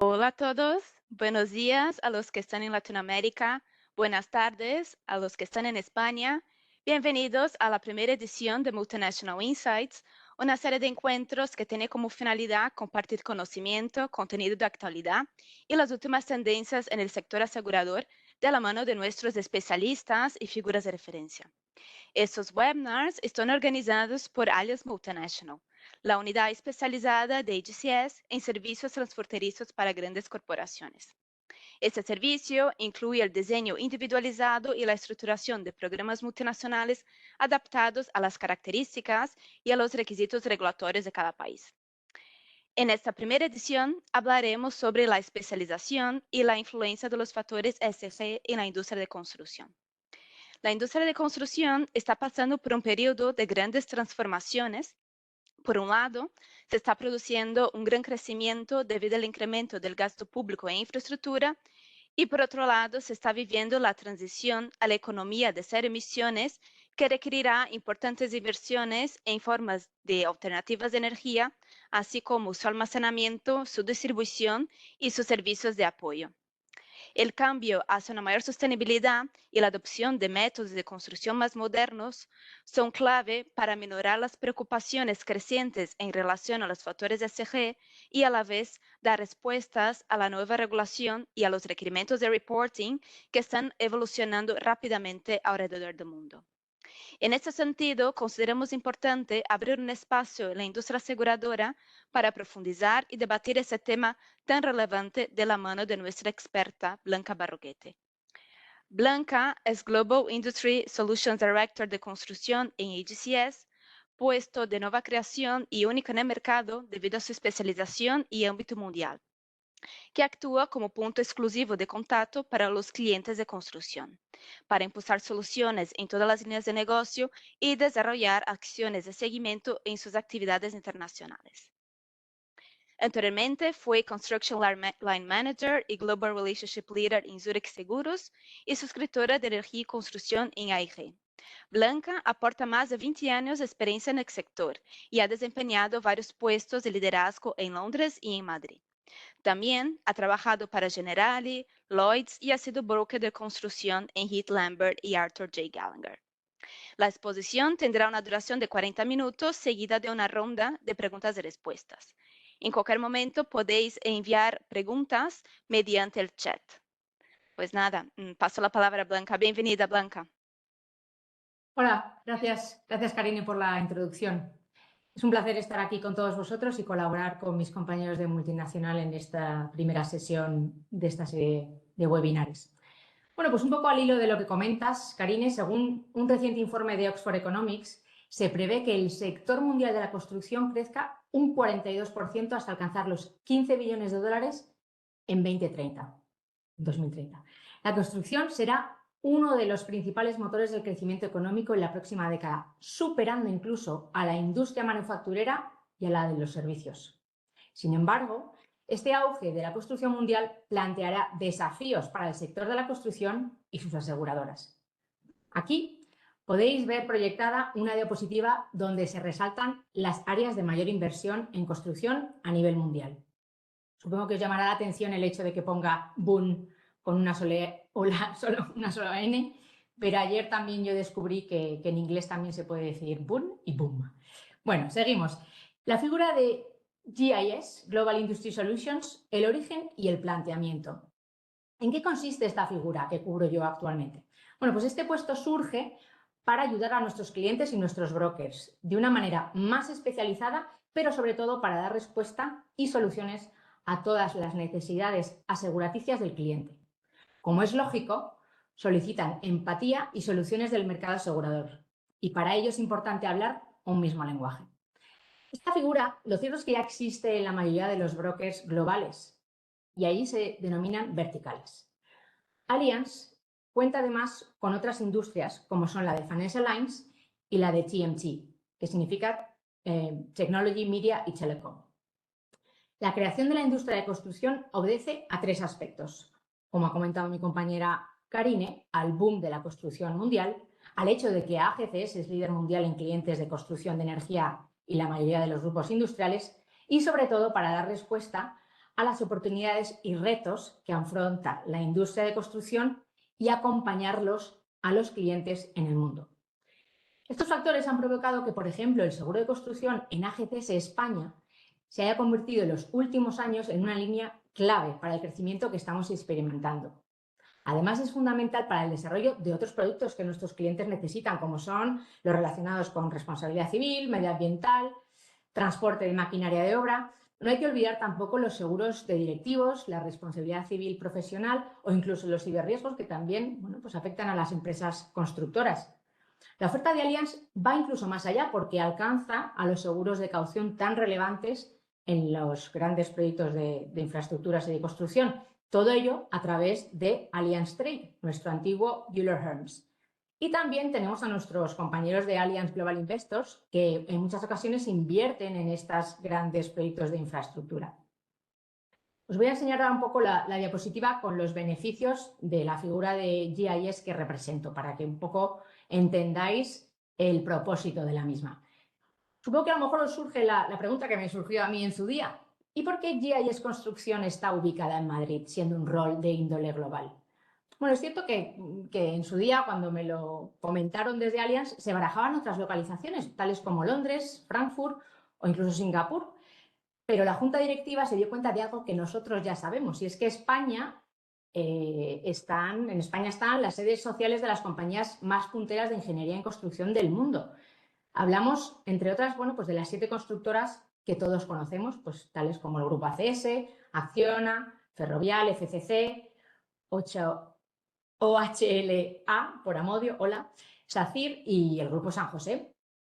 Hola a todos, buenos días a los que están en Latinoamérica, buenas tardes a los que están en España. Bienvenidos a la primera edición de Multinational Insights, una serie de encuentros que tiene como finalidad compartir conocimiento, contenido de actualidad y las últimas tendencias en el sector asegurador de la mano de nuestros especialistas y figuras de referencia. Estos webinars están organizados por Alias Multinational, la unidad especializada de AGCS en servicios transfronterizos para grandes corporaciones. Este servicio incluye el diseño individualizado y la estructuración de programas multinacionales adaptados a las características y a los requisitos regulatorios de cada país. En esta primera edición hablaremos sobre la especialización y la influencia de los factores ESG en la industria de construcción. La industria de construcción está pasando por un periodo de grandes transformaciones. Por un lado, se está produciendo un gran crecimiento debido al incremento del gasto público en infraestructura y por otro lado, se está viviendo la transición a la economía de cero emisiones que requerirá importantes inversiones en formas de alternativas de energía, así como su almacenamiento, su distribución y sus servicios de apoyo. El cambio hacia una mayor sostenibilidad y la adopción de métodos de construcción más modernos son clave para minorar las preocupaciones crecientes en relación a los factores ESG y a la vez dar respuestas a la nueva regulación y a los requerimientos de reporting que están evolucionando rápidamente alrededor del mundo. En este sentido, consideramos importante abrir un espacio en la industria aseguradora para profundizar y debatir ese tema tan relevante de la mano de nuestra experta Blanca Barroquete. Blanca es Global Industry Solutions Director de construcción en AGCS, puesto de nueva creación y único en el mercado debido a su especialización y ámbito mundial, que actúa como punto exclusivo de contacto para los clientes de construcción, para impulsar soluciones en todas las líneas de negocio y desarrollar acciones de seguimiento en sus actividades internacionales. Anteriormente fue Construction Line Manager y Global Relationship Leader en Zurich Seguros y suscriptora de energía y construcción en AIG. Blanca aporta más de 20 años de experiencia en el sector y ha desempeñado varios puestos de liderazgo en Londres y en Madrid. También ha trabajado para Generali, Lloyds y ha sido broker de construcción en Heath Lambert y Arthur J. Gallagher. La exposición tendrá una duración de 40 minutos seguida de una ronda de preguntas y respuestas. En cualquier momento podéis enviar preguntas mediante el chat. Pues nada, paso la palabra a Blanca. Bienvenida, Blanca. Hola, gracias Karine por la introducción. Es un placer estar aquí con todos vosotros y colaborar con mis compañeros de Multinacional en esta primera sesión de esta serie de webinares. Bueno, pues un poco al hilo de lo que comentas, Karine, según un reciente informe de Oxford Economics, se prevé que el sector mundial de la construcción crezca un 42% hasta alcanzar los 15 billones de dólares en 2030. La construcción será uno de los principales motores del crecimiento económico en la próxima década, superando incluso a la industria manufacturera y a la de los servicios. Sin embargo, este auge de la construcción mundial planteará desafíos para el sector de la construcción y sus aseguradoras. Aquí podéis ver proyectada una diapositiva donde se resaltan las áreas de mayor inversión en construcción a nivel mundial. Supongo que os llamará la atención el hecho de que ponga boom con una sola N, pero ayer también yo descubrí que en inglés también se puede decir boom y boom. Bueno, seguimos. La figura de GIS, Global Industry Solutions, el origen y el planteamiento. ¿En qué consiste esta figura que cubro yo actualmente? Bueno, pues este puesto surge para ayudar a nuestros clientes y nuestros brokers de una manera más especializada, pero sobre todo para dar respuesta y soluciones a todas las necesidades aseguraticias del cliente. Como es lógico, solicitan empatía y soluciones del mercado asegurador, y para ello es importante hablar un mismo lenguaje. Esta figura, lo cierto es que ya existe en la mayoría de los brokers globales, y allí se denominan verticales. Allianz cuenta además con otras industrias, como son la de Financial Lines y la de TMT, que significa Technology, Media y Telecom. La creación de la industria de construcción obedece a tres aspectos. Como ha comentado mi compañera Karine, al boom de la construcción mundial, al hecho de que AGCS es líder mundial en clientes de construcción de energía y la mayoría de los grupos industriales, y sobre todo para dar respuesta a las oportunidades y retos que afronta la industria de construcción y acompañarlos a los clientes en el mundo. Estos factores han provocado que, por ejemplo, el seguro de construcción en AGCS España se haya convertido en los últimos años en una línea clave para el crecimiento que estamos experimentando. Además, es fundamental para el desarrollo de otros productos que nuestros clientes necesitan, como son los relacionados con responsabilidad civil, medioambiental, transporte de maquinaria de obra. No hay que olvidar tampoco los seguros de directivos, la responsabilidad civil profesional o incluso los ciberriesgos que también pues afectan a las empresas constructoras. La oferta de Allianz va incluso más allá porque alcanza a los seguros de caución tan relevantes en los grandes proyectos de infraestructuras y de construcción. Todo ello a través de Allianz Trade, nuestro antiguo Euler Hermes. Y también tenemos a nuestros compañeros de Allianz Global Investors que en muchas ocasiones invierten en estos grandes proyectos de infraestructura. Os voy a enseñar ahora un poco la diapositiva con los beneficios de la figura de GIS que represento para que un poco entendáis el propósito de la misma. Supongo que a lo mejor os surge la pregunta que me surgió a mí en su día. ¿Y por qué GIS Construcción está ubicada en Madrid, siendo un rol de índole global? Bueno, es cierto que en su día, cuando me lo comentaron desde Allianz, se barajaban otras localizaciones, tales como Londres, Frankfurt o incluso Singapur. Pero la Junta Directiva se dio cuenta de algo que nosotros ya sabemos, y es que en España están las sedes sociales de las compañías más punteras de ingeniería en construcción del mundo. Hablamos, entre otras, pues de las 7 constructoras que todos conocemos, pues tales como el Grupo ACS, Acciona, Ferrovial, FCC, OHLA, por Amodio, Hola, SACIR y el Grupo San José.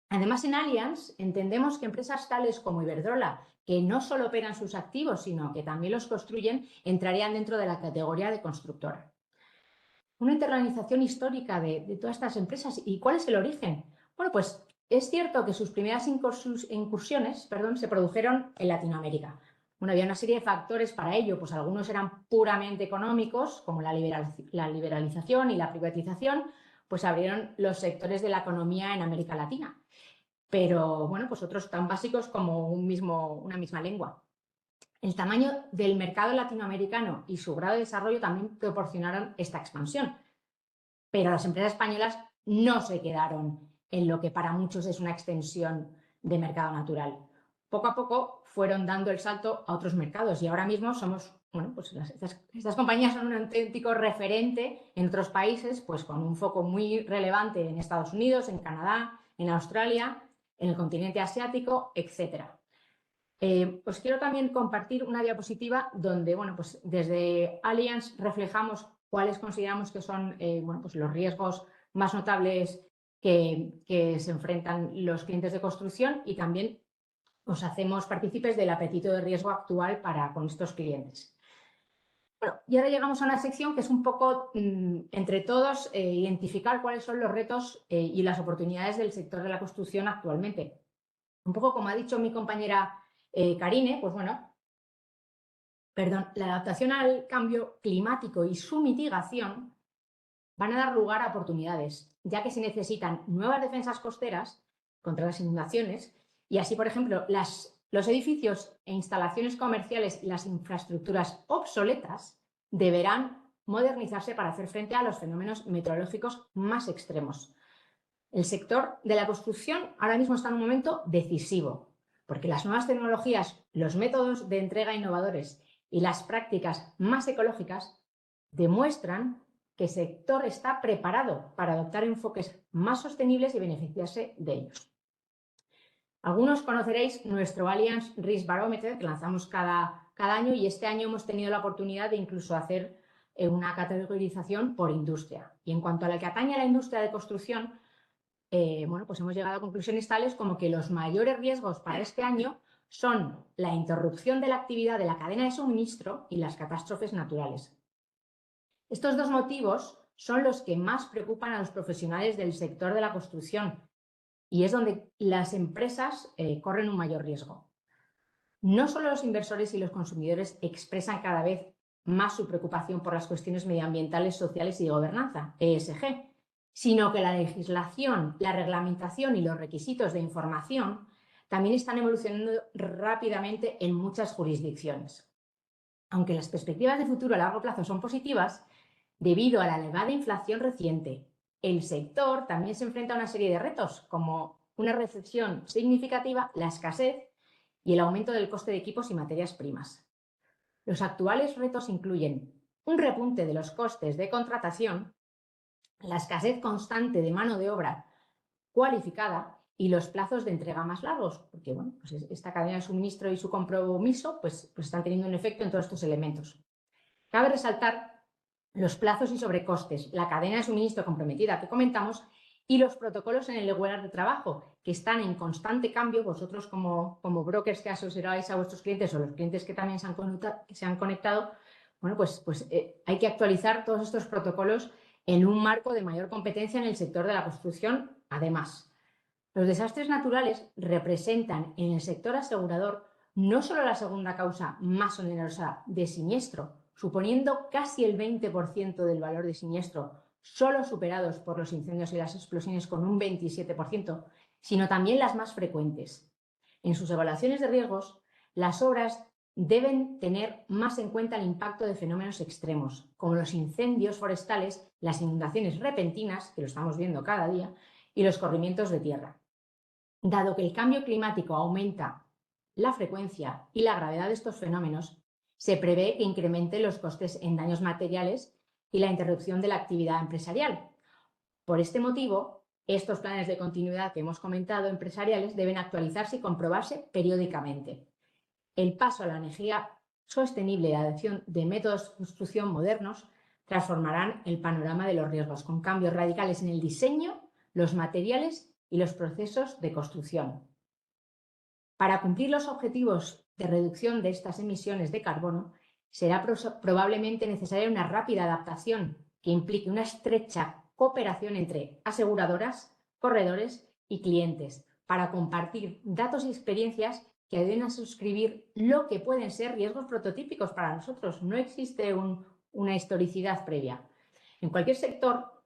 Además, en Allianz entendemos que empresas tales como Iberdrola, que no solo operan sus activos, sino que también los construyen, entrarían dentro de la categoría de constructora. Una internalización histórica de todas estas empresas. ¿Y cuál es el origen? Bueno, pues es cierto que sus primeras incursiones se produjeron en Latinoamérica. Bueno, había una serie de factores para ello, pues algunos eran puramente económicos, como la liberalización y la privatización, pues abrieron los sectores de la economía en América Latina. Pero pues otros tan básicos como una misma lengua. El tamaño del mercado latinoamericano y su grado de desarrollo también proporcionaron esta expansión. Pero las empresas españolas no se quedaron en lo que para muchos es una extensión de mercado natural. Poco a poco fueron dando el salto a otros mercados y ahora mismo somos, estas compañías son un auténtico referente en otros países, pues con un foco muy relevante en Estados Unidos, en Canadá, en Australia, en el continente asiático, etc. Os quiero también compartir una diapositiva donde, pues desde Allianz reflejamos cuáles consideramos que son pues los riesgos más notables que se enfrentan los clientes de construcción y también os hacemos partícipes del apetito de riesgo actual con estos clientes. Bueno, y ahora llegamos a una sección que es un poco, entre todos, identificar cuáles son los retos y las oportunidades del sector de la construcción actualmente. Un poco como ha dicho mi compañera Karine, la adaptación al cambio climático y su mitigación van a dar lugar a oportunidades, ya que se necesitan nuevas defensas costeras contra las inundaciones y así, por ejemplo, los edificios e instalaciones comerciales y las infraestructuras obsoletas deberán modernizarse para hacer frente a los fenómenos meteorológicos más extremos. El sector de la construcción ahora mismo está en un momento decisivo, porque las nuevas tecnologías, los métodos de entrega innovadores y las prácticas más ecológicas demuestran que el sector está preparado para adoptar enfoques más sostenibles y beneficiarse de ellos. Algunos conoceréis nuestro Allianz Risk Barometer que lanzamos cada año y este año hemos tenido la oportunidad de incluso hacer una categorización por industria. Y en cuanto a la que atañe a la industria de construcción, pues hemos llegado a conclusiones tales como que los mayores riesgos para este año son la interrupción de la actividad de la cadena de suministro y las catástrofes naturales. Estos dos motivos son los que más preocupan a los profesionales del sector de la construcción y es donde las empresas corren un mayor riesgo. No solo los inversores y los consumidores expresan cada vez más su preocupación por las cuestiones medioambientales, sociales y de gobernanza, ESG, sino que la legislación, la reglamentación y los requisitos de información también están evolucionando rápidamente en muchas jurisdicciones. Aunque las perspectivas de futuro a largo plazo son positivas, debido a la elevada inflación reciente, el sector también se enfrenta a una serie de retos, como una recesión significativa, la escasez y el aumento del coste de equipos y materias primas. Los actuales retos incluyen un repunte de los costes de contratación, la escasez constante de mano de obra cualificada y los plazos de entrega más largos, porque bueno, pues esta cadena de suministro y su compromiso pues están teniendo un efecto en todos estos elementos. Cabe resaltar los plazos y sobrecostes, la cadena de suministro comprometida que comentamos y los protocolos en el lugar de trabajo, que están en constante cambio. Vosotros como brokers que asesoráis a vuestros clientes o los clientes que también se han conectado, bueno, hay que actualizar todos estos protocolos en un marco de mayor competencia en el sector de la construcción. Además, los desastres naturales representan en el sector asegurador no solo la segunda causa más onerosa de siniestro, suponiendo casi el 20% del valor de siniestro, solo superados por los incendios y las explosiones con un 27%, sino también las más frecuentes. En sus evaluaciones de riesgos, las obras deben tener más en cuenta el impacto de fenómenos extremos, como los incendios forestales, las inundaciones repentinas, que lo estamos viendo cada día, y los corrimientos de tierra. Dado que el cambio climático aumenta la frecuencia y la gravedad de estos fenómenos, se prevé que incremente los costes en daños materiales y la interrupción de la actividad empresarial. Por este motivo, estos planes de continuidad que hemos comentado empresariales deben actualizarse y comprobarse periódicamente. El paso a la energía sostenible y la adopción de métodos de construcción modernos transformarán el panorama de los riesgos, con cambios radicales en el diseño, los materiales y los procesos de construcción. Para cumplir los objetivos de reducción de estas emisiones de carbono, será probablemente necesaria una rápida adaptación que implique una estrecha cooperación entre aseguradoras, corredores y clientes para compartir datos y experiencias que ayuden a suscribir lo que pueden ser riesgos prototípicos para nosotros. No existe una historicidad previa. En cualquier sector,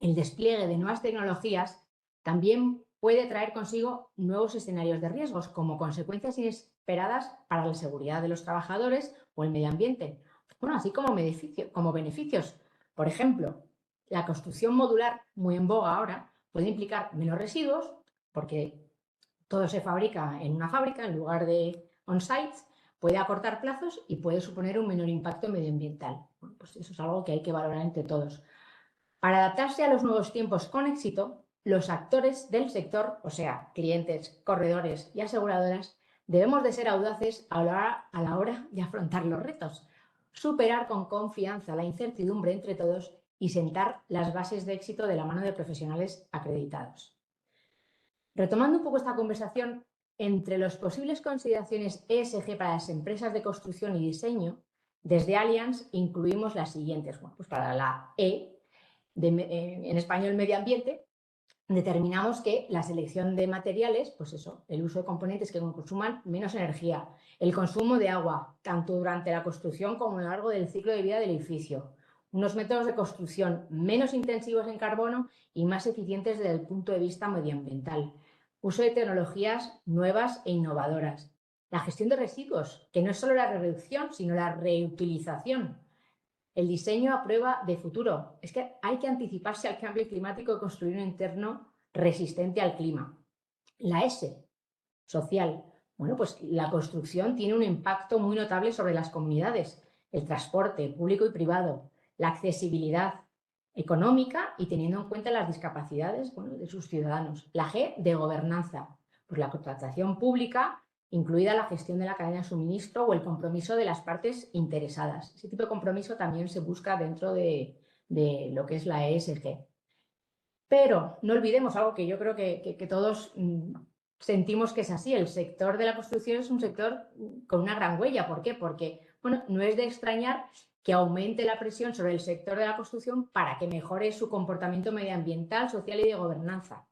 el despliegue de nuevas tecnologías también puede traer consigo nuevos escenarios de riesgos como consecuencias inesperadas para la seguridad de los trabajadores o el medio ambiente, bueno, así como beneficios. Por ejemplo, la construcción modular, muy en boga ahora, puede implicar menos residuos porque todo se fabrica en una fábrica en lugar de on-site, puede acortar plazos y puede suponer un menor impacto medioambiental. Bueno, pues eso es algo que hay que valorar entre todos. Para adaptarse a los nuevos tiempos con éxito, los actores del sector, o sea, clientes, corredores y aseguradoras, debemos de ser audaces a la hora de afrontar los retos, superar con confianza la incertidumbre entre todos y sentar las bases de éxito de la mano de profesionales acreditados. Retomando un poco esta conversación, entre las posibles consideraciones ESG para las empresas de construcción y diseño, desde Allianz incluimos las siguientes. Bueno, pues para la E, en español medio ambiente, determinamos que la selección de materiales, pues eso, el uso de componentes que consuman menos energía, el consumo de agua, tanto durante la construcción como a lo largo del ciclo de vida del edificio, unos métodos de construcción menos intensivos en carbono y más eficientes desde el punto de vista medioambiental, uso de tecnologías nuevas e innovadoras, la gestión de residuos, que no es solo la reducción, sino la reutilización, el diseño a prueba de futuro. Es que hay que anticiparse al cambio climático y construir un entorno resistente al clima. La S, social. Bueno, pues la construcción tiene un impacto muy notable sobre las comunidades, el transporte público y privado, la accesibilidad económica y teniendo en cuenta las discapacidades, bueno, de sus ciudadanos. La G, de gobernanza. Pues la contratación pública, incluida la gestión de la cadena de suministro o el compromiso de las partes interesadas. Ese tipo de compromiso también se busca dentro de lo que es la ESG. Pero no olvidemos algo que yo creo que todos sentimos que es así. El sector de la construcción es un sector con una gran huella. ¿Por qué? Porque bueno, no es de extrañar que aumente la presión sobre el sector de la construcción para que mejore su comportamiento medioambiental, social y de gobernanza.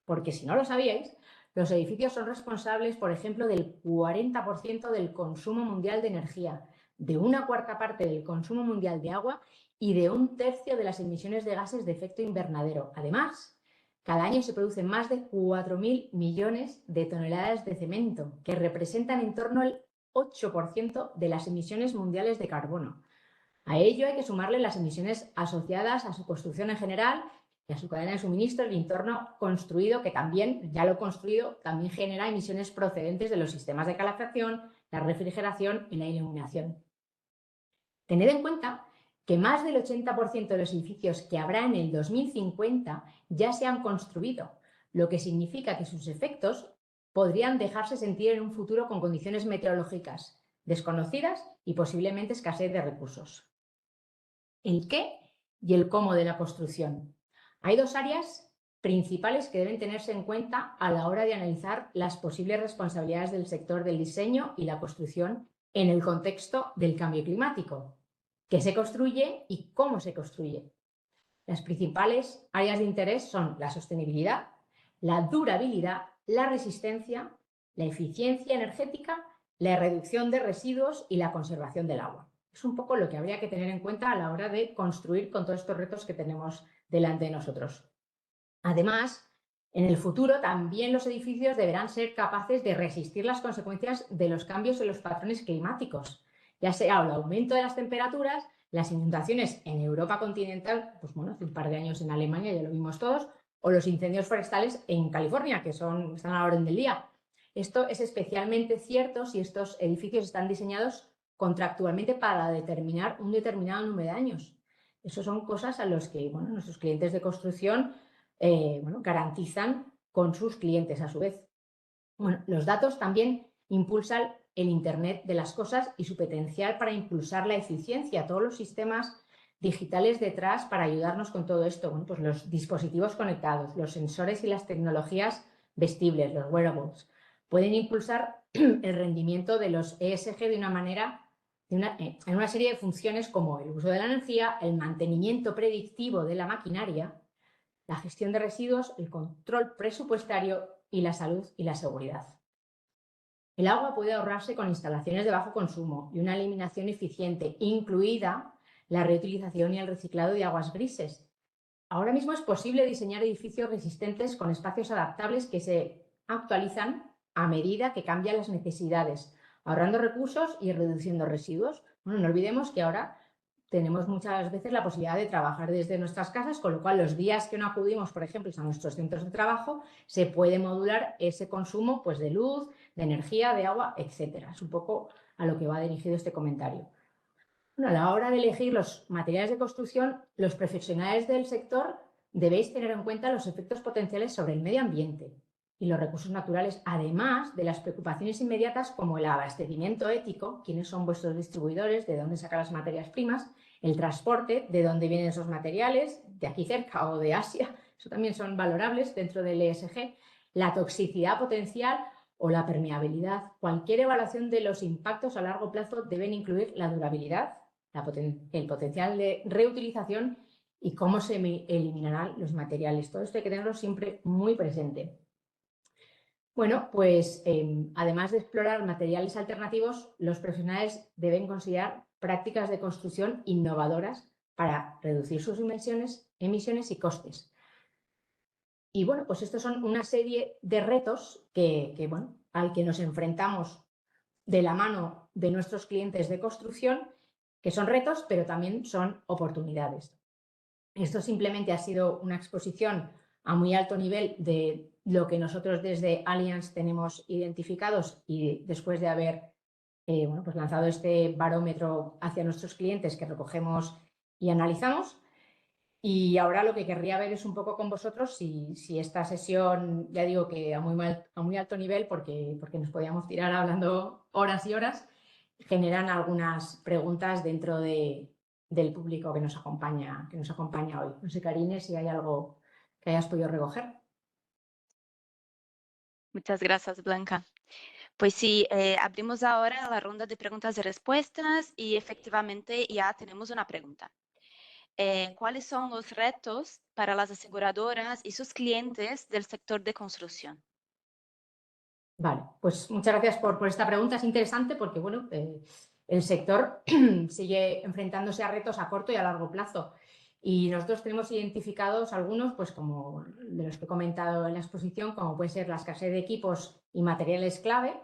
Porque si no lo sabíais, los edificios son responsables, por ejemplo, del 40% del consumo mundial de energía, de una cuarta parte del consumo mundial de agua y de un tercio de las emisiones de gases de efecto invernadero. Además, cada año se producen más de 4.000 millones de toneladas de cemento, que representan en torno al 8% de las emisiones mundiales de carbono. A ello hay que sumarle las emisiones asociadas a su construcción en general y a su cadena de suministro, el entorno construido, que también, ya lo construido, también genera emisiones procedentes de los sistemas de calefacción, la refrigeración y la iluminación. Tened en cuenta que más del 80% de los edificios que habrá en el 2050 ya se han construido, lo que significa que sus efectos podrían dejarse sentir en un futuro con condiciones meteorológicas desconocidas y posiblemente escasez de recursos. El qué y el cómo de la construcción. Hay dos áreas principales que deben tenerse en cuenta a la hora de analizar las posibles responsabilidades del sector del diseño y la construcción en el contexto del cambio climático. ¿Qué se construye y cómo se construye? Las principales áreas de interés son la sostenibilidad, la durabilidad, la resistencia, la eficiencia energética, la reducción de residuos y la conservación del agua. Es un poco lo que habría que tener en cuenta a la hora de construir con todos estos retos que tenemos delante de nosotros. Además, en el futuro también los edificios deberán ser capaces de resistir las consecuencias de los cambios en los patrones climáticos, ya sea el aumento de las temperaturas, las inundaciones en Europa continental, pues bueno, hace un par de años en Alemania ya lo vimos todos, o los incendios forestales en California, que están a la orden del día. Esto es especialmente cierto si estos edificios están diseñados contractualmente para determinar un determinado número de años. Eso son cosas a las que nuestros clientes de construcción garantizan con sus clientes a su vez. Los datos también impulsan el Internet de las cosas y su potencial para impulsar la eficiencia, todos los sistemas digitales detrás para ayudarnos con todo esto. Pues los dispositivos conectados, los sensores y las tecnologías vestibles, los wearables, pueden impulsar el rendimiento de los ESG de una manera, en una serie de funciones como el uso de la energía, el mantenimiento predictivo de la maquinaria, la gestión de residuos, el control presupuestario y la salud y la seguridad. El agua puede ahorrarse con instalaciones de bajo consumo y una eliminación eficiente, incluida la reutilización y el reciclado de aguas grises. Ahora mismo es posible diseñar edificios resistentes con espacios adaptables que se actualizan a medida que cambian las necesidades, ahorrando recursos y reduciendo residuos. No olvidemos que ahora tenemos muchas veces la posibilidad de trabajar desde nuestras casas, con lo cual los días que no acudimos, por ejemplo, a nuestros centros de trabajo, se puede modular ese consumo pues, de luz, de energía, de agua, etcétera. Es un poco a lo que va dirigido este comentario. A la hora de elegir los materiales de construcción, los profesionales del sector debéis tener en cuenta los efectos potenciales sobre el medio ambiente y los recursos naturales, además de las preocupaciones inmediatas como el abastecimiento ético, quiénes son vuestros distribuidores, de dónde sacan las materias primas, el transporte, de dónde vienen esos materiales, de aquí cerca o de Asia, eso también son valorables dentro del ESG, la toxicidad potencial o la permeabilidad. Cualquier evaluación de los impactos a largo plazo deben incluir la durabilidad, el potencial de reutilización y cómo se eliminarán los materiales. Todo esto hay que tenerlo siempre muy presente. Bueno, pues además de explorar materiales alternativos, los profesionales deben considerar prácticas de construcción innovadoras para reducir sus emisiones y costes. Y bueno, pues estos son una serie de retos al que nos enfrentamos de la mano de nuestros clientes de construcción, que son retos, pero también son oportunidades. Esto simplemente ha sido una exposición a muy alto nivel de lo que nosotros desde Allianz tenemos identificados y después de haber pues lanzado este barómetro hacia nuestros clientes que recogemos y analizamos. Y ahora lo que querría ver es un poco con vosotros si esta sesión, ya digo que a muy alto nivel, porque nos podíamos tirar hablando horas y horas, generan algunas preguntas dentro del público que nos acompaña hoy. No sé, Karine, si hay algo que hayas podido recoger. Muchas gracias, Blanca. Pues sí, abrimos ahora la ronda de preguntas y respuestas y efectivamente ya tenemos una pregunta. ¿Cuáles son los retos para las aseguradoras y sus clientes del sector de construcción? Vale, pues muchas gracias por esta pregunta. Es interesante porque bueno, el sector sigue enfrentándose a retos a corto y a largo plazo. Y nosotros tenemos identificados algunos, pues como de los que he comentado en la exposición, como puede ser la escasez de equipos y materiales clave,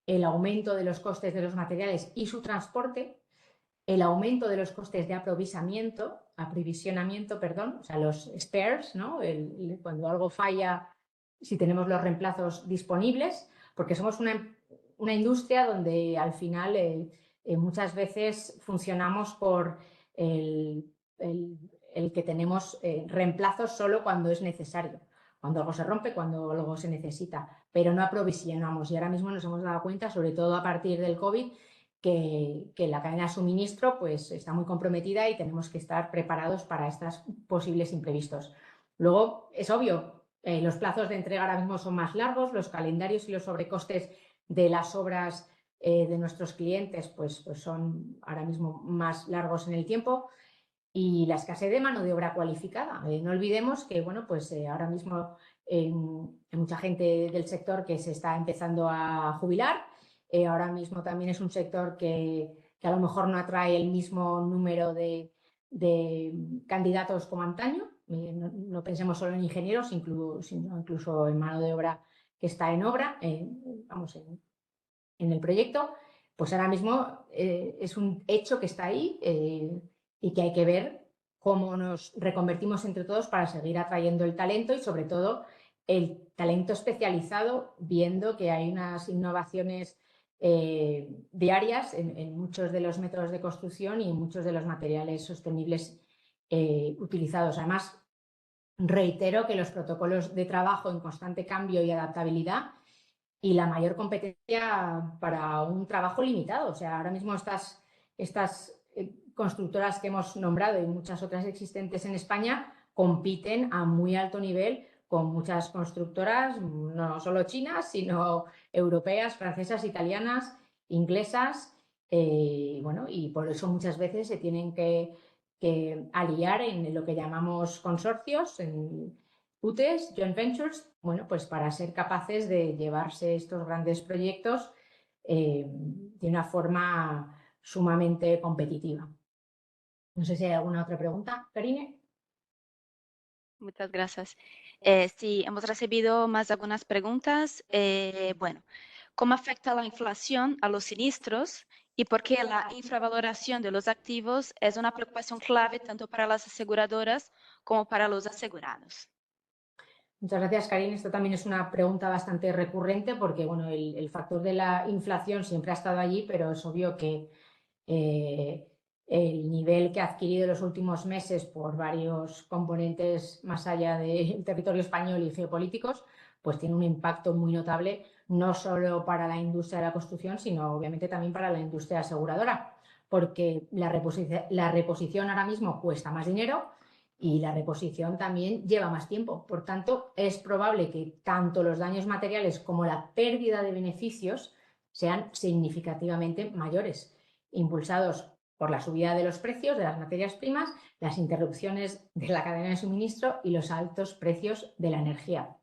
el aumento de los costes de los materiales y su transporte, el aumento de los costes de aprovisionamiento, perdón, o sea, los spares, ¿no? Cuando algo falla, si tenemos los reemplazos disponibles, porque somos una industria donde al final muchas veces funcionamos por el, que tenemos reemplazos solo cuando es necesario, cuando algo se rompe, cuando algo se necesita, pero no aprovisionamos. Y ahora mismo nos hemos dado cuenta, sobre todo a partir del COVID, que la cadena de suministro pues, está muy comprometida y tenemos que estar preparados para estos posibles imprevistos. Luego, es obvio, los plazos de entrega ahora mismo son más largos, los calendarios y los sobrecostes de las obras de nuestros clientes pues son ahora mismo más largos en el tiempo, y la escasez de mano de obra cualificada. No olvidemos que bueno, pues, ahora mismo hay mucha gente del sector que se está empezando a jubilar. Ahora mismo también es un sector que a lo mejor no atrae el mismo número de candidatos como antaño. No pensemos solo en ingenieros, sino incluso en mano de obra que está en obra, vamos, en el proyecto. Pues ahora mismo es un hecho que está ahí y que hay que ver cómo nos reconvertimos entre todos para seguir atrayendo el talento y sobre todo el talento especializado, viendo que hay unas innovaciones diarias en muchos de los métodos de construcción y en muchos de los materiales sostenibles utilizados. Además, reitero que los protocolos de trabajo en constante cambio y adaptabilidad y la mayor competencia para un trabajo limitado. O sea, ahora mismo estas constructoras que hemos nombrado y muchas otras existentes en España compiten a muy alto nivel con muchas constructoras, no solo chinas, sino europeas, francesas, italianas, inglesas. Bueno, y por eso muchas veces se tienen que aliar en lo que llamamos consorcios, en UTEs, joint ventures, bueno, pues para ser capaces de llevarse estos grandes proyectos de una forma sumamente competitiva. No sé si hay alguna otra pregunta, Karine. Muchas gracias. Sí, hemos recibido más algunas preguntas. Bueno, ¿cómo afecta la inflación a los sinistros y por qué la infravaloración de los activos es una preocupación clave tanto para las aseguradoras como para los asegurados? Muchas gracias, Karine. Esto también es una pregunta bastante recurrente porque bueno, el factor de la inflación siempre ha estado allí, pero es obvio que el nivel que ha adquirido en los últimos meses por varios componentes más allá del territorio español y geopolíticos, pues tiene un impacto muy notable, no solo para la industria de la construcción, sino obviamente también para la industria aseguradora, porque la reposición ahora mismo cuesta más dinero y la reposición también lleva más tiempo. Por tanto, es probable que tanto los daños materiales como la pérdida de beneficios sean significativamente mayores, impulsados por la subida de los precios de las materias primas, las interrupciones de la cadena de suministro y los altos precios de la energía.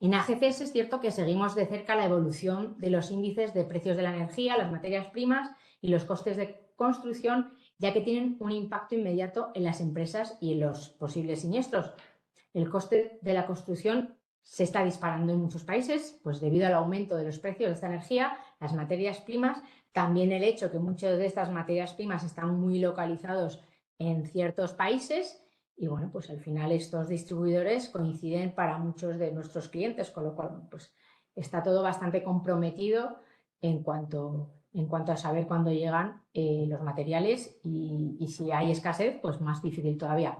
En AGCS es cierto que seguimos de cerca la evolución de los índices de precios de la energía, las materias primas y los costes de construcción, ya que tienen un impacto inmediato en las empresas y en los posibles siniestros. El coste de la construcción se está disparando en muchos países, pues debido al aumento de los precios de esta energía, las materias primas, también el hecho que muchas de estas materias primas están muy localizados en ciertos países y bueno, pues al final estos distribuidores coinciden para muchos de nuestros clientes, con lo cual pues está todo bastante comprometido en cuanto a saber cuándo llegan los materiales y si hay escasez, pues más difícil todavía.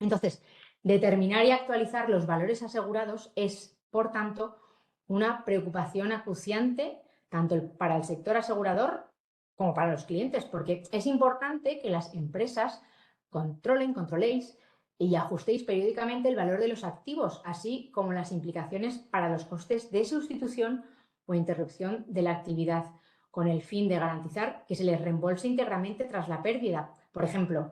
Entonces, determinar y actualizar los valores asegurados es, por tanto, una preocupación acuciante tanto para el sector asegurador como para los clientes, porque es importante que las empresas controléis y ajustéis periódicamente el valor de los activos, así como las implicaciones para los costes de sustitución o interrupción de la actividad, con el fin de garantizar que se les reembolse íntegramente tras la pérdida. Por ejemplo,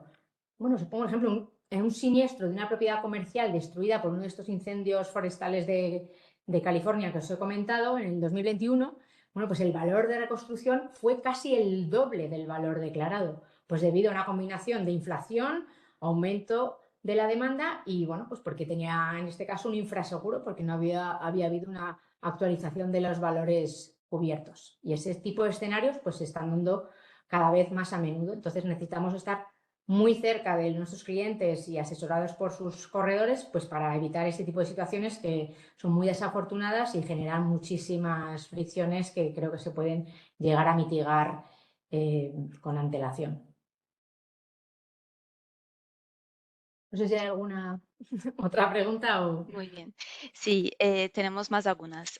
bueno, supongo, por ejemplo, en un siniestro de una propiedad comercial destruida por uno de estos incendios forestales de California que os he comentado en el 2021, bueno, pues el valor de reconstrucción fue casi el doble del valor declarado, pues debido a una combinación de inflación, aumento de la demanda y, bueno, pues porque tenía en este caso un infraseguro, porque no había habido una actualización de los valores cubiertos. Y ese tipo de escenarios pues se están dando cada vez más a menudo. Entonces necesitamos estar muy cerca de nuestros clientes y asesorados por sus corredores, pues para evitar este tipo de situaciones que son muy desafortunadas y generan muchísimas fricciones que creo que se pueden llegar a mitigar con antelación. No sé si hay alguna otra pregunta o... Muy bien. Sí, tenemos más algunas.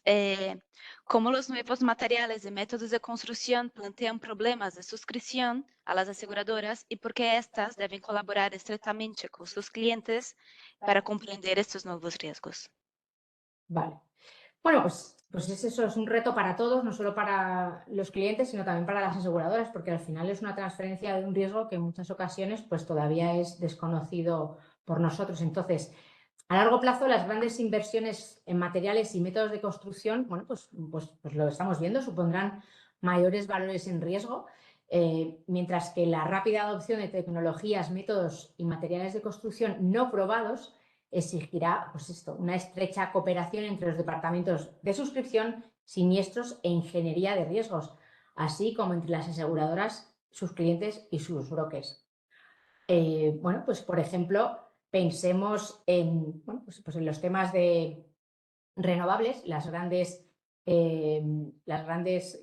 ¿Cómo los nuevos materiales y métodos de construcción plantean problemas de suscripción a las aseguradoras y por qué éstas deben colaborar estrechamente con sus clientes para comprender estos nuevos riesgos? Vale. Bueno, pues eso es un reto para todos, no solo para los clientes, sino también para las aseguradoras, porque al final es una transferencia de un riesgo que en muchas ocasiones pues todavía es desconocido por nosotros. Entonces, a largo plazo, las grandes inversiones en materiales y métodos de construcción, bueno, pues lo estamos viendo, supondrán mayores valores en riesgo, mientras que la rápida adopción de tecnologías, métodos y materiales de construcción no probados exigirá, pues esto, una estrecha cooperación entre los departamentos de suscripción, siniestros e ingeniería de riesgos, así como entre las aseguradoras, sus clientes y sus brokers. Bueno, pues por ejemplo, pensemos en, bueno, pues en los temas de renovables, las grandes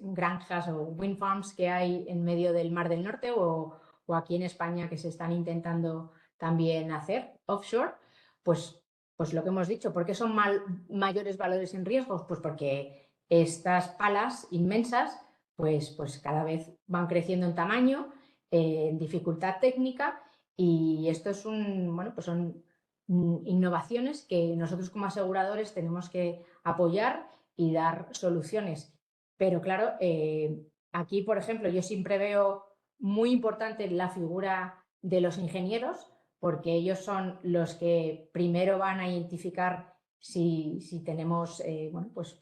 granjas o wind farms que hay en medio del Mar del Norte o aquí en España que se están intentando también hacer offshore, pues, pues lo que hemos dicho, ¿por qué son mayores valores en riesgos? Pues porque estas palas inmensas pues cada vez van creciendo en tamaño, en dificultad técnica y esto es bueno, pues son innovaciones que nosotros como aseguradores tenemos que apoyar y dar soluciones. Pero claro, aquí, por ejemplo, yo siempre veo muy importante la figura de los ingenieros, porque ellos son los que primero van a identificar si tenemos, bueno, pues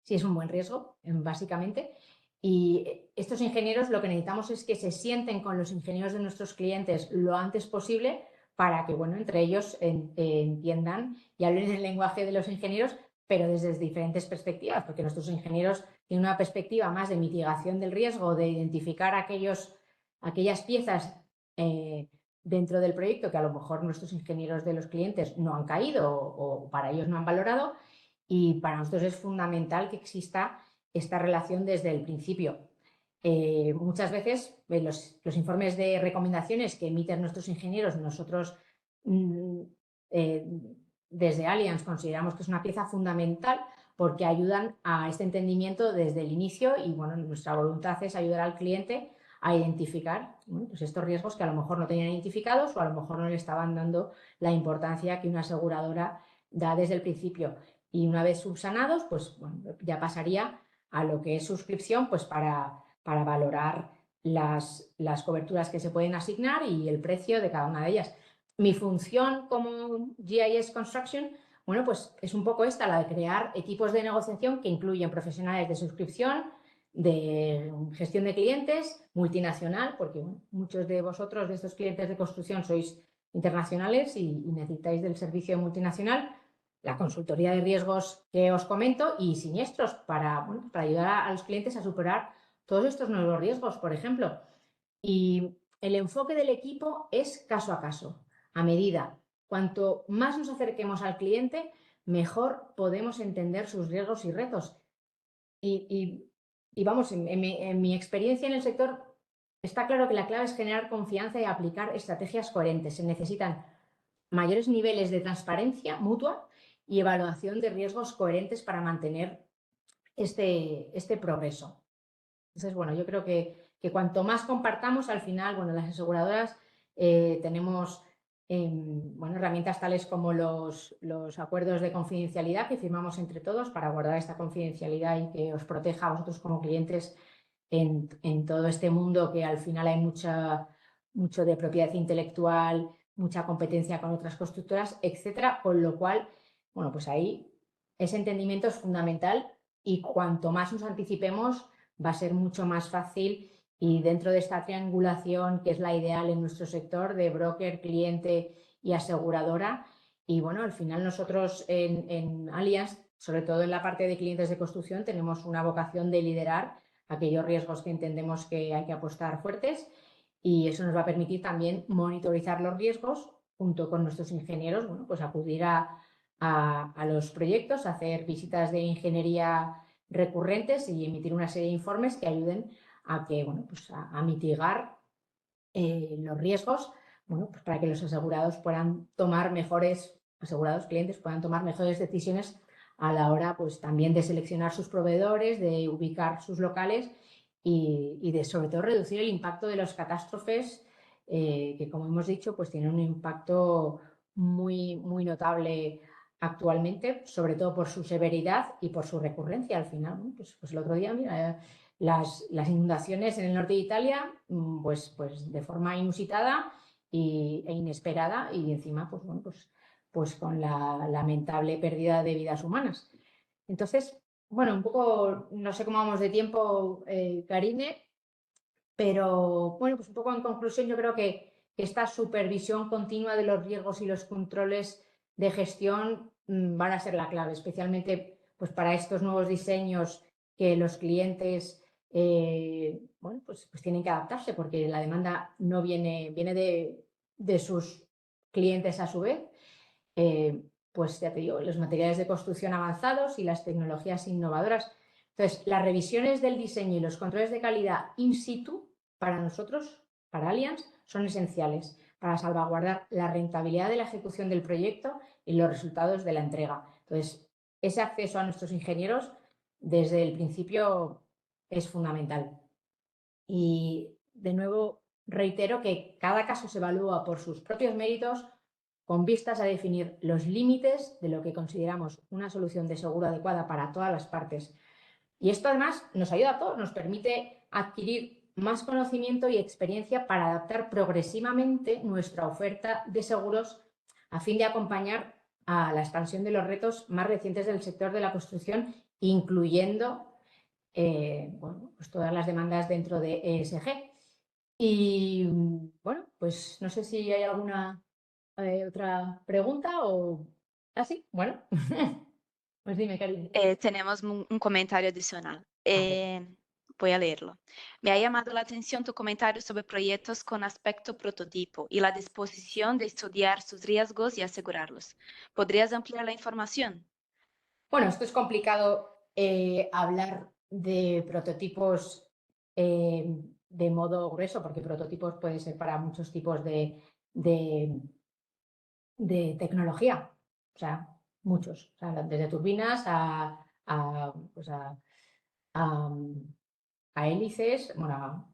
si es un buen riesgo, básicamente. Y estos ingenieros lo que necesitamos es que se sienten con los ingenieros de nuestros clientes lo antes posible para que, bueno, entre ellos entiendan y hablen el lenguaje de los ingenieros, pero desde diferentes perspectivas, porque nuestros ingenieros tienen una perspectiva más de mitigación del riesgo, de identificar aquellas piezas dentro del proyecto que a lo mejor nuestros ingenieros de los clientes no han caído o para ellos no han valorado. Y para nosotros es fundamental que exista esta relación desde el principio. Muchas veces los informes de recomendaciones que emiten nuestros ingenieros, nosotros eh, desde Allianz consideramos que es una pieza fundamental porque ayudan a este entendimiento desde el inicio y bueno, nuestra voluntad es ayudar al cliente a identificar, bueno, pues estos riesgos que a lo mejor no tenían identificados o a lo mejor no le estaban dando la importancia que una aseguradora da desde el principio. Y una vez subsanados, pues bueno, ya pasaría a lo que es suscripción, pues para valorar las coberturas que se pueden asignar y el precio de cada una de ellas. Mi función como GIS Construction, bueno, pues es un poco esta, la de crear equipos de negociación que incluyen profesionales de suscripción, de gestión de clientes, multinacional, porque bueno, muchos de vosotros, de estos clientes de construcción, sois internacionales y necesitáis del servicio multinacional, la consultoría de riesgos que os comento y siniestros para ayudar a los clientes a superar todos estos nuevos riesgos, por ejemplo. Y el enfoque del equipo es caso a caso, a medida. Cuanto más nos acerquemos al cliente, mejor podemos entender sus riesgos y retos. Y vamos, en mi experiencia en el sector, está claro que la clave es generar confianza y aplicar estrategias coherentes. Se necesitan mayores niveles de transparencia mutua y evaluación de riesgos coherentes para mantener este progreso. Entonces, bueno, yo creo que cuanto más compartamos, al final, bueno, las aseguradoras tenemos bueno, herramientas tales como los acuerdos de confidencialidad que firmamos entre todos para guardar esta confidencialidad y que os proteja a vosotros como clientes en todo este mundo que al final hay mucho de propiedad intelectual, mucha competencia con otras constructoras, etcétera, con lo cual, bueno, pues ahí ese entendimiento es fundamental y cuanto más nos anticipemos va a ser mucho más fácil y dentro de esta triangulación que es la ideal en nuestro sector de broker, cliente y aseguradora. Y bueno, al final nosotros en Allianz sobre todo en la parte de clientes de construcción, tenemos una vocación de liderar aquellos riesgos que entendemos que hay que apostar fuertes, y eso nos va a permitir también monitorizar los riesgos junto con nuestros ingenieros, bueno, pues acudir a los proyectos, hacer visitas de ingeniería recurrentes y emitir una serie de informes que ayuden a que, bueno, pues a mitigar los riesgos, bueno, pues para que los asegurados puedan tomar mejores, asegurados clientes puedan tomar mejores decisiones a la hora, pues también de seleccionar sus proveedores, de ubicar sus locales y de sobre todo reducir el impacto de las catástrofes, que como hemos dicho, pues tienen un impacto muy notable actualmente, sobre todo por su severidad y por su recurrencia al final, ¿no? Pues el otro día, mira, las inundaciones en el norte de Italia, pues de forma inusitada e inesperada, y encima pues, bueno, pues con la lamentable pérdida de vidas humanas. Entonces, bueno, un poco, no sé cómo vamos de tiempo, Karine, pero bueno, pues un poco en conclusión, yo creo que esta supervisión continua de los riesgos y los controles de gestión van a ser la clave, especialmente pues para estos nuevos diseños que los clientes bueno, pues tienen que adaptarse, porque la demanda no viene de sus clientes a su vez. Pues ya te digo, los materiales de construcción avanzados y las tecnologías innovadoras. Entonces, las revisiones del diseño y los controles de calidad in situ para nosotros, para Allianz, son esenciales para salvaguardar la rentabilidad de la ejecución del proyecto y los resultados de la entrega. Entonces, ese acceso a nuestros ingenieros desde el principio es fundamental. Y de nuevo reitero que cada caso se evalúa por sus propios méritos, con vistas a definir los límites de lo que consideramos una solución de seguro adecuada para todas las partes. Y esto además nos ayuda a todos, nos permite adquirir más conocimiento y experiencia para adaptar progresivamente nuestra oferta de seguros a fin de acompañar a la expansión de los retos más recientes del sector de la construcción, incluyendo bueno, pues todas las demandas dentro de ESG. Y bueno, pues no sé si hay alguna otra pregunta o así. Bueno, pues dime, Karine. Tenemos un comentario adicional. A ver. Voy a leerlo. Me ha llamado la atención tu comentario sobre proyectos con aspecto prototipo y la disposición de estudiar sus riesgos y asegurarlos. ¿Podrías ampliar la información? Bueno, esto es complicado hablar de prototipos de modo grueso, porque prototipos puede ser para muchos tipos de, de tecnología, o sea, muchos, o sea, desde turbinas pues a, a hélices, bueno,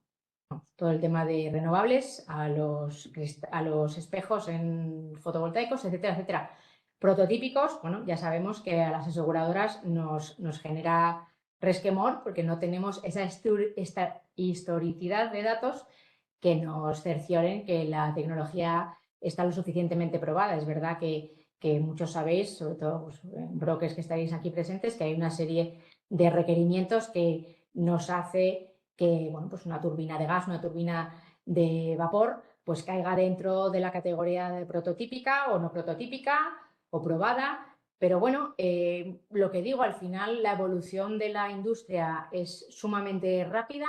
todo el tema de renovables, a los espejos en fotovoltaicos, etcétera, etcétera. Prototípicos, bueno, ya sabemos que a las aseguradoras nos genera resquemor porque no tenemos esta historicidad de datos que nos cercioren que la tecnología está lo suficientemente probada. Es verdad que muchos sabéis, sobre todo pues, brokers que estáis aquí presentes, que hay una serie de requerimientos que nos hace que bueno, pues una turbina de gas, una turbina de vapor, pues caiga dentro de la categoría de prototípica o no prototípica o probada. Pero bueno, lo que digo, al final la evolución de la industria es sumamente rápida.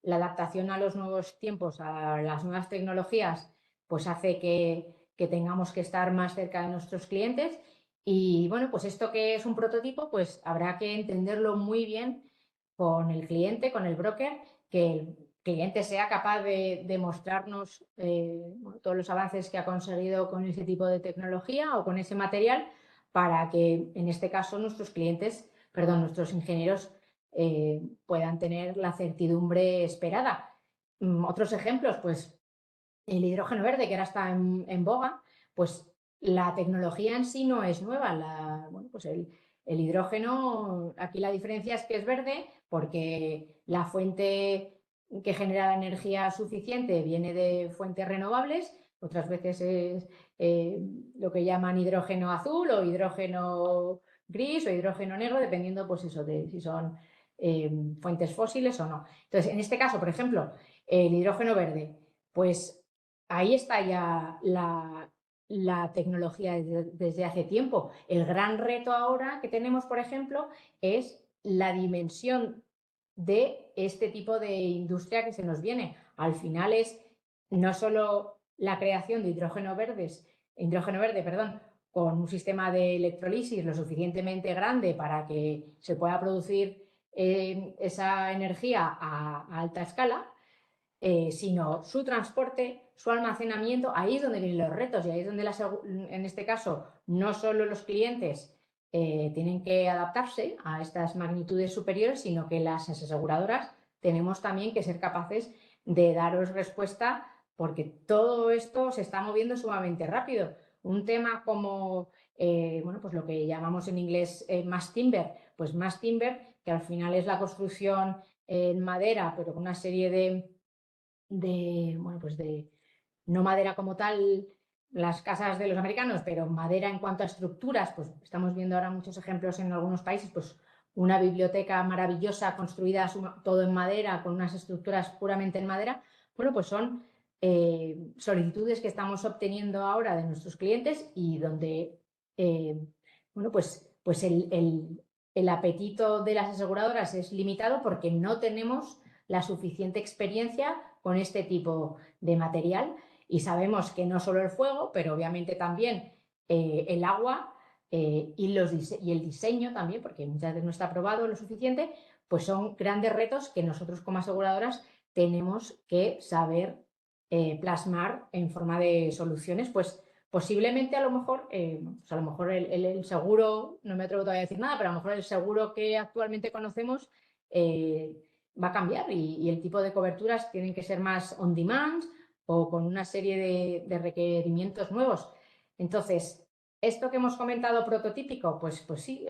La adaptación a los nuevos tiempos, a las nuevas tecnologías, pues hace que tengamos que estar más cerca de nuestros clientes. Y bueno, pues esto que es un prototipo, pues habrá que entenderlo muy bien con el cliente, con el broker, que el cliente sea capaz de mostrarnos bueno, todos los avances que ha conseguido con ese tipo de tecnología o con ese material, para que en este caso nuestros clientes, perdón, nuestros ingenieros puedan tener la certidumbre esperada. Otros ejemplos, pues el hidrógeno verde, que ahora está en boga, pues la tecnología en sí no es nueva. Bueno, pues el hidrógeno, aquí la diferencia es que es verde porque la fuente que genera la energía suficiente viene de fuentes renovables, otras veces es lo que llaman hidrógeno azul o hidrógeno gris o hidrógeno negro, dependiendo pues eso, de si son fuentes fósiles o no. Entonces, en este caso, por ejemplo, el hidrógeno verde, pues ahí está ya la tecnología desde hace tiempo. El gran reto ahora que tenemos, por ejemplo, es la dimensión de este tipo de industria que se nos viene. Al final es no solo la creación de hidrógeno verde, perdón, con un sistema de electrolisis lo suficientemente grande para que se pueda producir esa energía a alta escala, sino su transporte, su almacenamiento. Ahí es donde vienen los retos y ahí es donde en este caso no solo los clientes tienen que adaptarse a estas magnitudes superiores, sino que las aseguradoras tenemos también que ser capaces de daros respuesta, porque todo esto se está moviendo sumamente rápido. Un tema como bueno, pues lo que llamamos en inglés mass timber, pues mass timber, que al final es la construcción en madera, pero con una serie bueno, pues de no madera como tal, las casas de los americanos, pero madera en cuanto a estructuras, pues estamos viendo ahora muchos ejemplos en algunos países, pues una biblioteca maravillosa construida todo en madera, con unas estructuras puramente en madera. Bueno, pues son solicitudes que estamos obteniendo ahora de nuestros clientes y donde, bueno, pues el apetito de las aseguradoras es limitado porque no tenemos la suficiente experiencia con este tipo de material, y sabemos que no solo el fuego, pero obviamente también el agua y el diseño también, porque muchas veces no está probado lo suficiente, pues son grandes retos que nosotros como aseguradoras tenemos que saber plasmar en forma de soluciones. Pues posiblemente pues a lo mejor el seguro, no me atrevo todavía a decir nada, pero a lo mejor el seguro que actualmente conocemos va a cambiar y el tipo de coberturas tienen que ser más on demand o con una serie de requerimientos nuevos. Entonces, esto que hemos comentado prototípico, pues sí,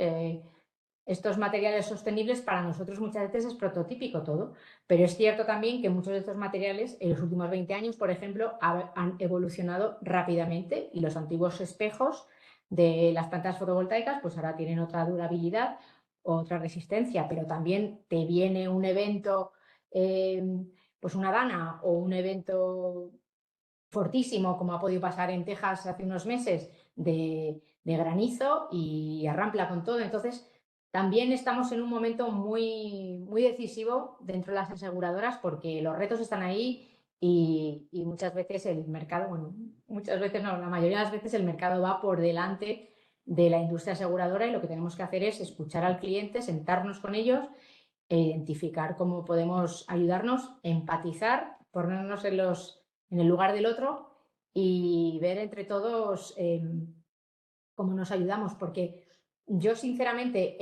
estos materiales sostenibles para nosotros muchas veces es prototípico todo, pero es cierto también que muchos de estos materiales en los últimos 20 años, por ejemplo, han evolucionado rápidamente y los antiguos espejos de las plantas fotovoltaicas pues ahora tienen otra durabilidad, otra resistencia, pero también te viene un evento, pues una dana o un evento fortísimo, como ha podido pasar en Texas hace unos meses, de granizo y arrampla con todo. Entonces, también estamos en un momento muy, muy decisivo dentro de las aseguradoras porque los retos están ahí y muchas veces el mercado, bueno, muchas veces no, la mayoría de las veces el mercado va por delante de la industria aseguradora y lo que tenemos que hacer es escuchar al cliente, sentarnos con ellos e identificar cómo podemos ayudarnos, empatizar, ponernos en el lugar del otro y ver entre todos cómo nos ayudamos, porque yo sinceramente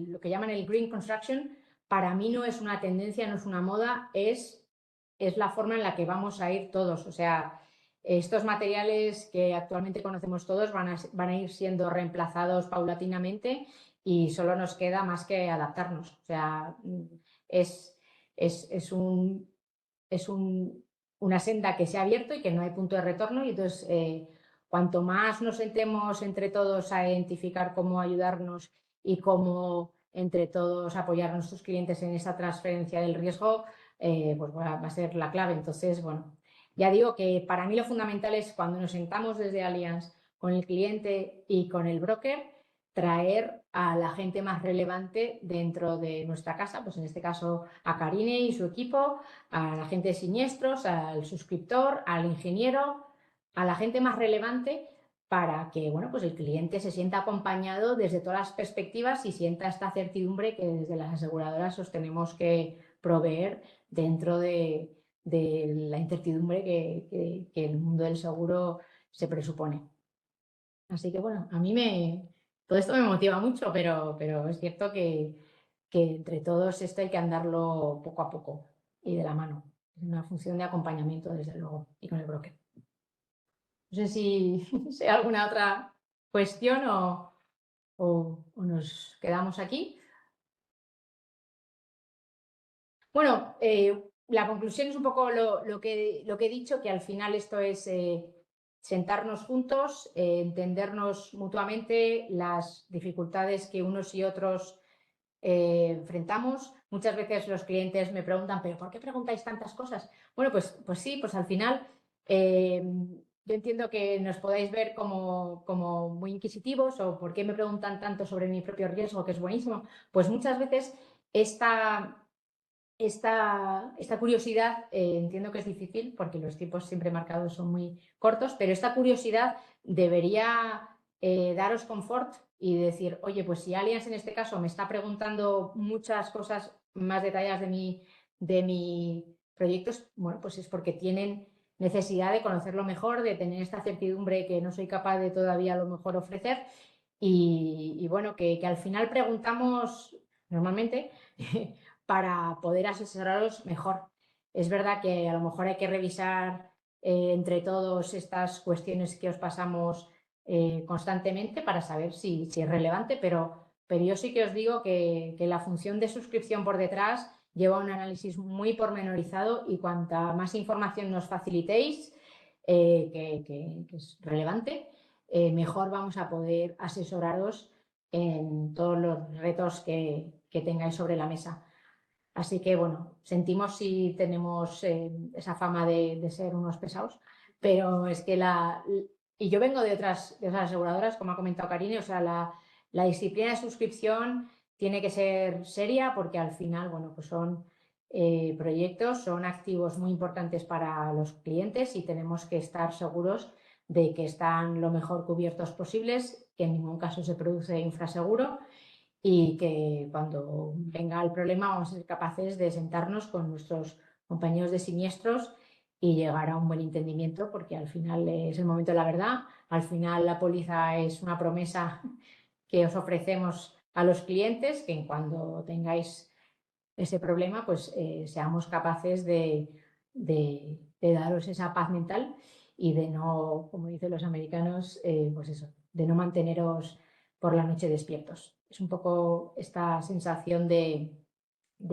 lo que llaman el green construction para mí no es una tendencia, no es una moda, es la forma en la que vamos a ir todos. O sea, estos materiales que actualmente conocemos todos van a ir siendo reemplazados paulatinamente y solo nos queda más que adaptarnos. O sea, es, es un, una senda que se ha abierto y que no hay punto de retorno y entonces cuanto más nos sentemos entre todos a identificar cómo ayudarnos y cómo entre todos apoyar a nuestros clientes en esa transferencia del riesgo, pues va a ser la clave. Entonces, bueno, ya digo que para mí lo fundamental es cuando nos sentamos desde Allianz con el cliente y con el broker, traer a la gente más relevante dentro de nuestra casa, pues en este caso a Karine y su equipo, a la gente de siniestros, al suscriptor, al ingeniero, a la gente más relevante para que bueno, pues el cliente se sienta acompañado desde todas las perspectivas y sienta esta certidumbre que desde las aseguradoras os tenemos que proveer dentro de la incertidumbre que el mundo del seguro se presupone. Así que bueno, todo esto me motiva mucho, pero es cierto que entre todos esto hay que andarlo poco a poco y de la mano. Es una función de acompañamiento, desde luego, y con el broker. No sé si, si hay alguna otra cuestión o nos quedamos aquí. Bueno, la conclusión es un poco lo que he dicho, que al final esto es sentarnos juntos, entendernos mutuamente las dificultades que unos y otros enfrentamos. Muchas veces los clientes me preguntan, ¿pero por qué preguntáis tantas cosas? Bueno, pues sí, pues al final yo entiendo que nos podáis ver como muy inquisitivos o por qué me preguntan tanto sobre mi propio riesgo, que es buenísimo. Pues muchas veces esta curiosidad, entiendo que es difícil porque los tiempos siempre marcados son muy cortos, pero esta curiosidad debería daros confort y decir, oye, pues si Allianz en este caso me está preguntando muchas cosas más detalladas de mi proyectos, bueno, pues es porque tienen necesidad de conocerlo mejor, de tener esta certidumbre que no soy capaz de todavía a lo mejor ofrecer y bueno, que al final preguntamos normalmente para poder asesoraros mejor. Es verdad que a lo mejor hay que revisar entre todos estas cuestiones que os pasamos constantemente para saber si es relevante, pero yo sí que os digo que la función de suscripción por detrás lleva un análisis muy pormenorizado y cuanta más información nos facilitéis, que es relevante, mejor vamos a poder asesoraros en todos los retos que tengáis sobre la mesa. Así que, bueno, sentimos si tenemos esa fama de ser unos pesados, pero es que y yo vengo de otras aseguradoras, como ha comentado Karine, o sea, la disciplina de suscripción tiene que ser seria porque al final, bueno, pues son proyectos, son activos muy importantes para los clientes y tenemos que estar seguros de que están lo mejor cubiertos posibles, que en ningún caso se produce infraseguro y que cuando venga el problema vamos a ser capaces de sentarnos con nuestros compañeros de siniestros y llegar a un buen entendimiento, porque al final es el momento de la verdad, al final la póliza es una promesa que os ofrecemos a los clientes, que en cuando tengáis ese problema, pues seamos capaces de daros esa paz mental y de no, como dicen los americanos, pues eso, de no manteneros por la noche despiertos. Es un poco esta sensación de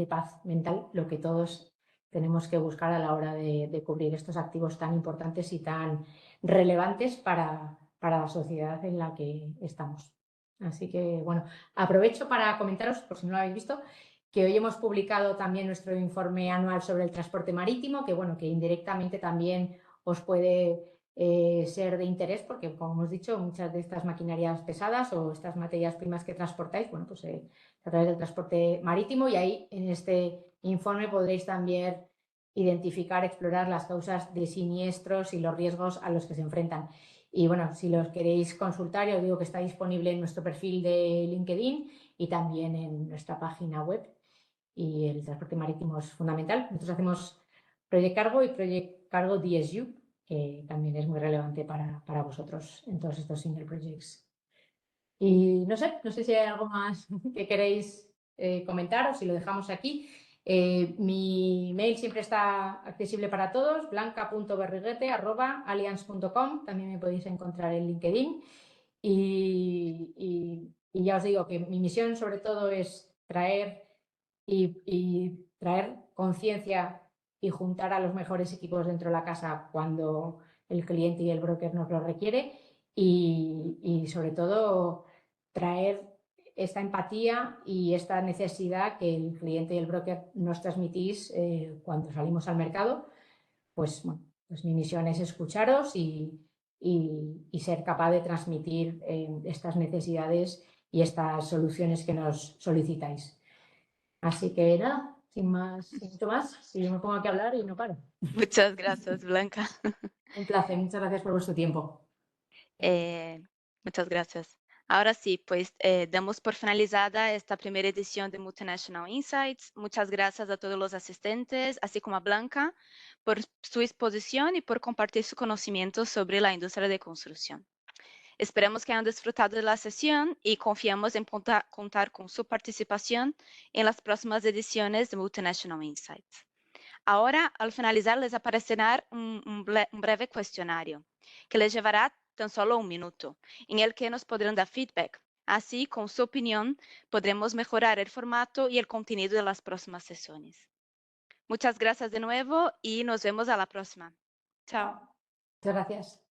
paz mental lo que todos tenemos que buscar a la hora de cubrir estos activos tan importantes y tan relevantes para la sociedad en la que estamos. Así que, bueno, aprovecho para comentaros, por si no lo habéis visto, que hoy hemos publicado también nuestro informe anual sobre el transporte marítimo, que, bueno, que indirectamente también os puede ser de interés porque, como hemos dicho, muchas de estas maquinarias pesadas o estas materias primas que transportáis, bueno, pues a través del transporte marítimo y ahí en este informe podréis también identificar, explorar las causas de siniestros y los riesgos a los que se enfrentan. Y bueno, si los queréis consultar, os digo que está disponible en nuestro perfil de LinkedIn y también en nuestra página web. Y el transporte marítimo es fundamental. Nosotros hacemos Project Cargo y Project Cargo DSU, que también es muy relevante para vosotros en todos estos single projects. Y no sé si hay algo más que queréis comentar o si lo dejamos aquí. Mi mail siempre está accesible para todos, blanca.berriguete@allianz.com. También me podéis encontrar en LinkedIn. Y ya os digo que mi misión sobre todo es traer traer conciencia y juntar a los mejores equipos dentro de la casa cuando el cliente y el broker nos lo requiere y sobre todo traer esta empatía y esta necesidad que el cliente y el broker nos transmitís cuando salimos al mercado. Pues, bueno, pues mi misión es escucharos y ser capaz de transmitir estas necesidades y estas soluciones que nos solicitáis. Así que nada, sin mucho más, y yo me pongo aquí a hablar y no paro. Muchas gracias, Blanca. Un placer, muchas gracias por vuestro tiempo. Eh, Muchas gracias. Ahora sí, pues damos por finalizada esta primera edición de Multinational Insights. Muchas gracias a todos los asistentes, así como a Blanca, por su exposición y por compartir su conocimiento sobre la industria de construcción. Esperamos que hayan disfrutado de la sesión y confiamos en contar con su participación en las próximas ediciones de Multinational Insights. Ahora, al finalizar, les aparecerá un breve cuestionario que les llevará tan solo un minuto, en el que nos podrán dar feedback. Así, con su opinión, podremos mejorar el formato y el contenido de las próximas sesiones. Muchas gracias de nuevo y nos vemos a la próxima. Chao. Muchas gracias.